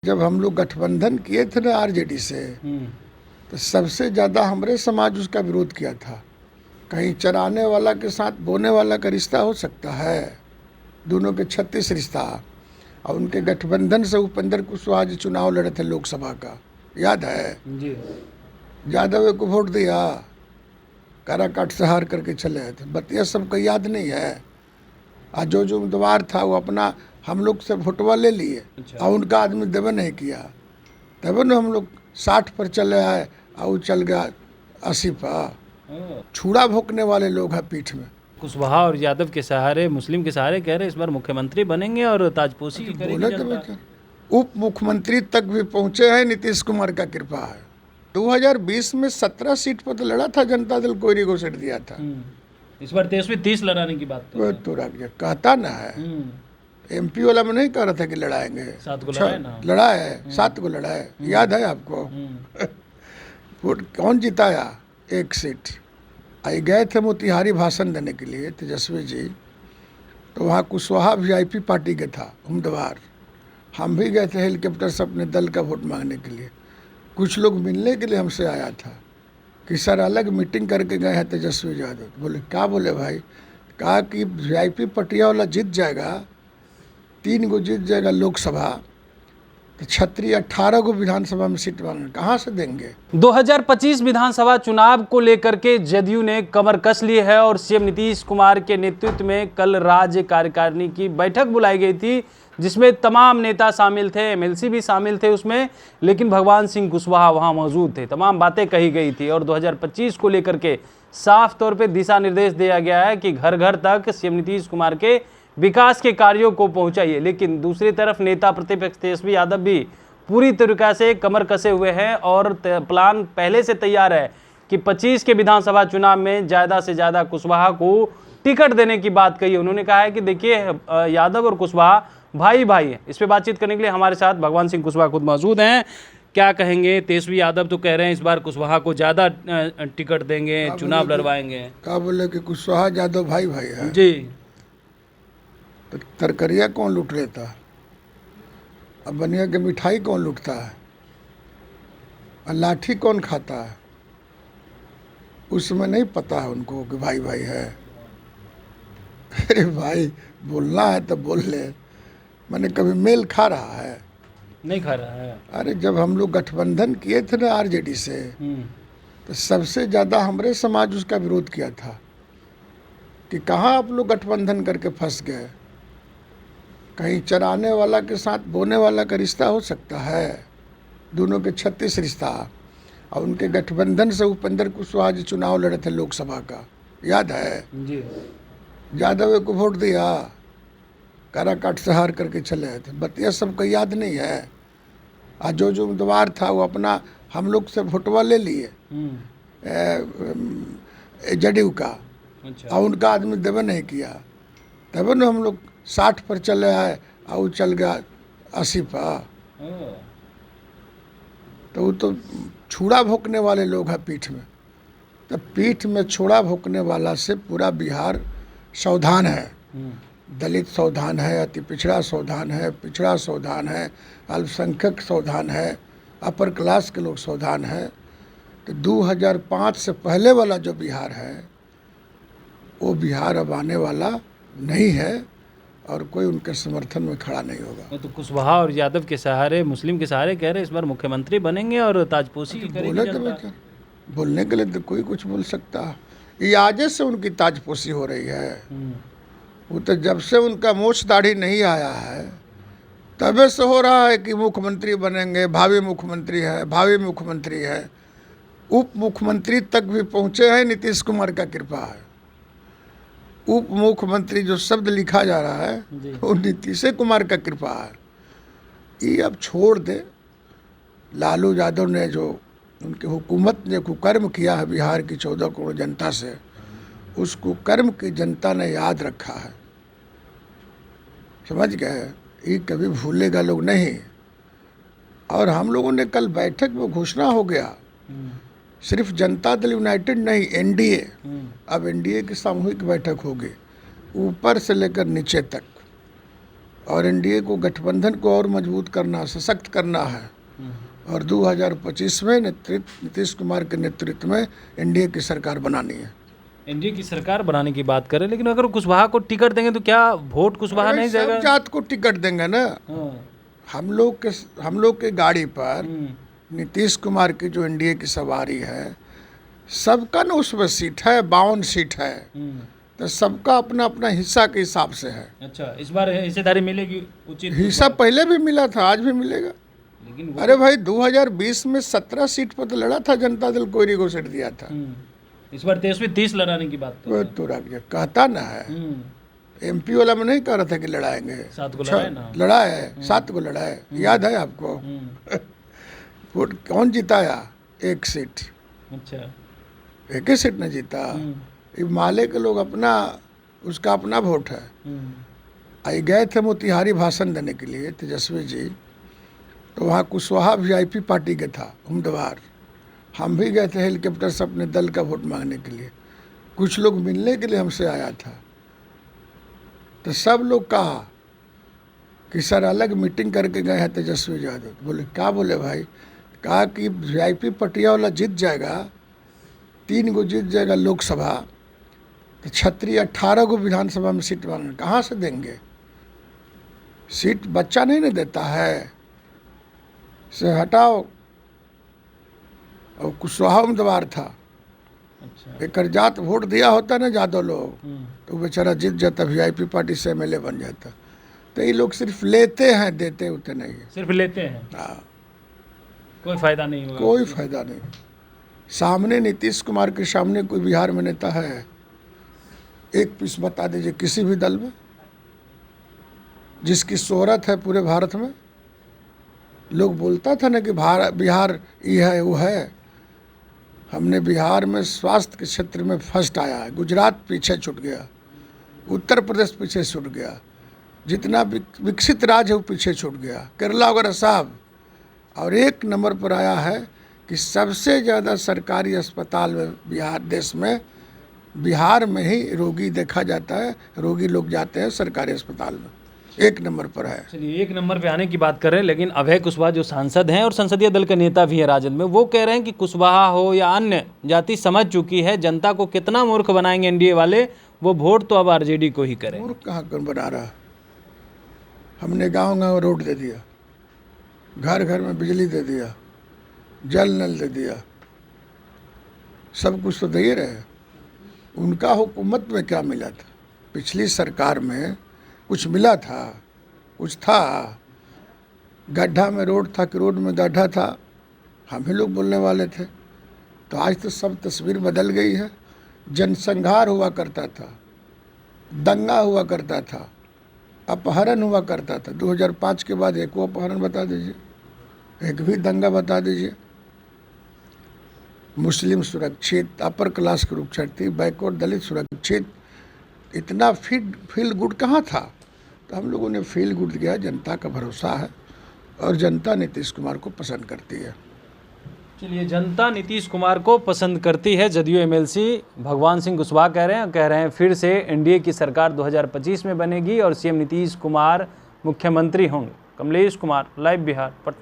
जब हम लोग गठबंधन किए थे ना आरजेडी से, तो सबसे ज़्यादा हमारे समाज उसका विरोध किया था। कहीं चराने वाला के साथ बोने वाला का रिश्ता हो सकता है, दोनों के 36 रिश्ता। और उनके गठबंधन से उपेंद्र कुशवाहा जी चुनाव लड़े थे लोकसभा का, याद है जी। यादव को वोट दिया, काराकाट से हार करके चले थे। बतिया सबको याद नहीं है। और जो उम्मीदवार था वो अपना हम लोग से वोटवा ले लिए। अच्छा। और उनका आदमी देवे नहीं किया, तब न हम लोग 60 पर चले आए और वो चल गया 80 पर। छुड़ा भोंकने वाले लोग हैं पीठ में। कुशवाहा और यादव के सहारे, मुस्लिम के सहारे कह रहे इस बार मुख्यमंत्री बनेंगे और ताजपोशी की करेगी बोले जनता। तो उप मुख्यमंत्री तक भी पहुंचे हैं, नीतीश कुमार का कृपा है। 2020 में 17 सीट पर तो लड़ा था जनता दल, कोयरी को सीट दिया था। इस बार 30 लड़ाने की बात वो तो कहता ना है, एमपी वाला में नहीं कह रहा था कि लड़ाएंगे। 7 को लड़ाए ना। लड़ा है, 7 को लड़ा है, याद है आपको। वोट कौन जिताया? 1 सीट। आई गए थे मोतिहारी भाषण देने के लिए तेजस्वी जी, तो वहाँ कुशवाहा वीआईपी पार्टी के था उम्मीदवार। हम भी गए थे हेलीकॉप्टर से अपने दल का वोट मांगने के लिए। कुछ लोग मिलने के लिए हमसे आया था कि सर अलग मीटिंग करके गए हैं तेजस्वी यादव। बोले क्या बोले भाई? कहा कि वीआईपी पटिया वाला जीत जाएगा, 3 गो जीत जाएगा लोकसभा, तो क्षत्रिय 18 को विधानसभा में सीट मांगे, कहाँ से देंगे? 2025 विधानसभा चुनाव को लेकर के जदयू ने कमर कस ली है और सीएम नीतीश कुमार के नेतृत्व में कल राज्य कार्यकारिणी की बैठक बुलाई गई थी, जिसमें तमाम नेता शामिल थे, एमएलसी भी शामिल थे उसमें, लेकिन भगवान सिंह कुशवाहा वहां मौजूद थे। तमाम बातें कही गई थी और 2025 को लेकर के साफ तौर पे दिशा निर्देश दिया गया है कि घर घर तक सीएम नीतीश कुमार के विकास के कार्यों को पहुंचाइए। लेकिन दूसरी तरफ नेता प्रतिपक्ष तेजस्वी यादव भी पूरी तरीके से कमर कसे हुए हैं और प्लान पहले से तैयार है कि 25 के विधानसभा चुनाव में ज़्यादा से ज़्यादा कुशवाहा को टिकट देने की बात कही। उन्होंने कहा है कि देखिए यादव और कुशवाहा भाई भाई है। इस पर बातचीत करने के लिए हमारे साथ भगवान सिंह कुशवाहा खुद मौजूद हैं। क्या कहेंगे? तेजस्वी यादव तो कह रहे हैं इस बार कुशवाहा को ज़्यादा टिकट देंगे, चुनाव लड़वाएंगे। क्या बोले कि कुशवाहा यादव भाई भाई है जी। तो तरकरिया कौन लूट लेता है? अब बनिया के मिठाई कौन लूटता है? और लाठी कौन खाता है? उसमें नहीं पता है उनको कि भाई भाई है। अरे भाई बोलना है तो बोल ले। मैंने कभी मेल खा रहा है? नहीं खा रहा है। अरे जब हम लोग गठबंधन किए थे ना आरजेडी से, तो सबसे ज़्यादा हमारे समाज उसका विरोध किया था कि कहाँ आप लोग गठबंधन करके फंस गए। कहीं चराने वाला के साथ बोने वाला का रिश्ता हो सकता है, दोनों के 36 रिश्ता। और उनके गठबंधन से उपेंद्र कुशवाहा जी चुनाव लड़े थे लोकसभा का, याद है जी। यादव को वोट दिया, काराकाट से हार करके चले थे। बतिया सबको याद नहीं है। और जो उम्मीदवार था वो अपना हम लोग से वोटवा ले लिए जदयू का। अच्छा। और उनका आदमी देवे नहीं किया, तब न हम लोग 60 पर चले आए और वो चल गया 80 पर। तो वो तो छुड़ा भोंकने वाले लोग हैं पीठ में। तो पीठ में छुड़ा भोंकने वाला से पूरा बिहार सावधान है। दलित सावधान है, अति पिछड़ा सावधान है, पिछड़ा सावधान है, अल्पसंख्यक सावधान है, अपर क्लास के लोग सावधान है। तो 2005 से पहले वाला जो बिहार है वो बिहार अब आने वाला नहीं है और कोई उनके समर्थन में खड़ा नहीं होगा। तो कुशवाहा और यादव के सहारे, मुस्लिम के सहारे कह रहे इस बार मुख्यमंत्री बनेंगे और ताजपोशी की करेगी बोले जनता। तो बोलने के लिए तो कोई कुछ बोल सकता है। ये आजे से उनकी ताजपोशी हो रही है। वो तो जब से उनका मोछ दाढ़ी नहीं आया है तबे से हो रहा है कि मुख्यमंत्री बनेंगे, भावी मुख्यमंत्री है, भावी मुख्यमंत्री है। उप मुख्यमंत्री तक भी पहुंचे हैं, नीतीश कुमार का कृपा है। उप मुख्यमंत्री जो शब्द लिखा जा रहा है वो नीतीश कुमार का कृपा है। ये अब छोड़ दे। लालू यादव ने जो उनकी हुकूमत ने कुकर्म किया है बिहार की 14 करोड़ जनता से, उस कुकर्म की जनता ने याद रखा है, समझ गए? ये कभी भूलेगा लोग नहीं। और हम लोगों ने कल बैठक में घोषणा हो गया, सिर्फ जनता दल यूनाइटेड नहीं, एनडीए। अब एनडीए की सामूहिक बैठक होगी ऊपर से लेकर नीचे तक। और एनडीए को, गठबंधन को और मजबूत करना, सशक्त करना है। और 2025 में नीतीश कुमार के नेतृत्व में एनडीए की सरकार बनानी है। एनडीए की सरकार बनाने की बात करें, लेकिन अगर कुशवाहा को टिकट देंगे तो क्या वोट कुशवाहा नहीं जाएगा? सब जात को टिकट देंगे ना। हम लोग के गाड़ी पर नीतीश कुमार की जो एनडीए की सवारी है, सबका ना उसमें सीट है, 52 सीट है, तो सबका अपना अपना हिस्सा के हिसाब से है। अच्छा, इस बार हिस्सेदारी मिलेगी उचित? हिस्सा पहले भी मिला था, आज भी मिलेगा। लेकिन अरे भाई 2020 में 17 सीट पर तो लड़ा था जनता दल, कोई नहीं सीट दिया था। इस बार 23 में 30 लड़ाने की बात तो कहता ना है, एमपी वाला में नहीं कह रहा था कि लड़ाएंगे। 7 को लड़ाए ना, लड़ा है, 7 को लड़ा है, याद है आपको? वोट कौन जिताया? 1 सीट। अच्छा, 1 ही सीट ने जीता। ये माले के लोग अपना, उसका अपना वोट है। आई गए थे मोतिहारी भाषण देने के लिए तेजस्वी जी, तो वहाँ कुशवाहा वीआईपी पार्टी के था उम्मीदवार। हम भी गए थे हेलीकॉप्टर से अपने दल का वोट मांगने के लिए। कुछ लोग मिलने के लिए हमसे आया था, तो सब लोग कहा कि सर अलग मीटिंग करके गए हैं तेजस्वी यादव। बोले क्या बोले भाई? कहा कि वीआईपी पटिया वाला जीत जाएगा, 3 को जीत जाएगा लोकसभा, तो क्षत्रिय 18 को विधानसभा में सीट मांगने कहाँ से देंगे? सीट बच्चा नहीं ना देता है, से हटाओ। और कुशवाहा उम्मीदवार था। अच्छा, एक जात वोट दिया होता ना यादव लोग, तो बेचारा जीत जाता, वीआईपी पार्टी से एमएलए बन जाता। तो ये लोग सिर्फ लेते हैं, देते उतने नहीं है। सिर्फ लेते हैं। हाँ, कोई फायदा नहीं होगा। कोई फायदा नहीं। सामने नीतीश कुमार के सामने कोई बिहार में नेता है? एक पीस बता दीजिए किसी भी दल में जिसकी शोहरत है पूरे भारत में। लोग बोलता था ना कि बिहार ये है वो है। हमने बिहार में स्वास्थ्य के क्षेत्र में फर्स्ट आया है, गुजरात पीछे छूट गया, उत्तर प्रदेश पीछे छूट गया, जितना विकसित राज्य है वो पीछे छूट गया, केरला वगैरह साहब। और 1 नंबर पर आया है कि सबसे ज़्यादा सरकारी अस्पताल में देश में बिहार में ही रोगी देखा जाता है, रोगी लोग जाते हैं सरकारी अस्पताल में, 1 नंबर पर है। चलिए, 1 नंबर पे आने की बात करें, लेकिन अभय कुशवाहा जो सांसद हैं और संसदीय दल के नेता भी हैं राजद में, वो कह रहे हैं कि कुशवाहा हो या अन्य जाति समझ चुकी है जनता को कितना मूर्ख बनाएंगे एनडीए वाले, वो वोट तो अब आरजेडी को ही करें। मूर्ख कहाँ कौन बना रहा? हमने गांव-गांव रोड दे दिया, घर घर में बिजली दे दिया, जल नल दे दिया, सब कुछ तो दे ही रहे। उनका हुकूमत में क्या मिला था? पिछली सरकार में कुछ मिला था? कुछ था? गड्ढा में रोड था कि रोड में गड्ढा था, हम ही लोग बोलने वाले थे। तो आज तो सब तस्वीर बदल गई है। जनसंहार हुआ करता था, दंगा हुआ करता था, अपहरण हुआ करता था। 2005 के बाद एक वो अपहरण बता दीजिए, एक भी दंगा बता दीजिए। मुस्लिम सुरक्षित, अपर क्लास सुरक्षित, बैकवर्ड दलित सुरक्षित, इतना फील गुड कहाँ था? तो हम लोगों ने फील गुड किया। जनता का भरोसा है और जनता नीतीश कुमार को पसंद करती है। चलिए, जनता नीतीश कुमार को पसंद करती है। जदयू एमएलसी भगवान सिंह कुशवाहा कह रहे हैं फिर से एनडीए की सरकार 2025 में बनेगी और सीएम नीतीश कुमार मुख्यमंत्री होंगे। कमलेश कुमार, लाइव बिहार, पटना।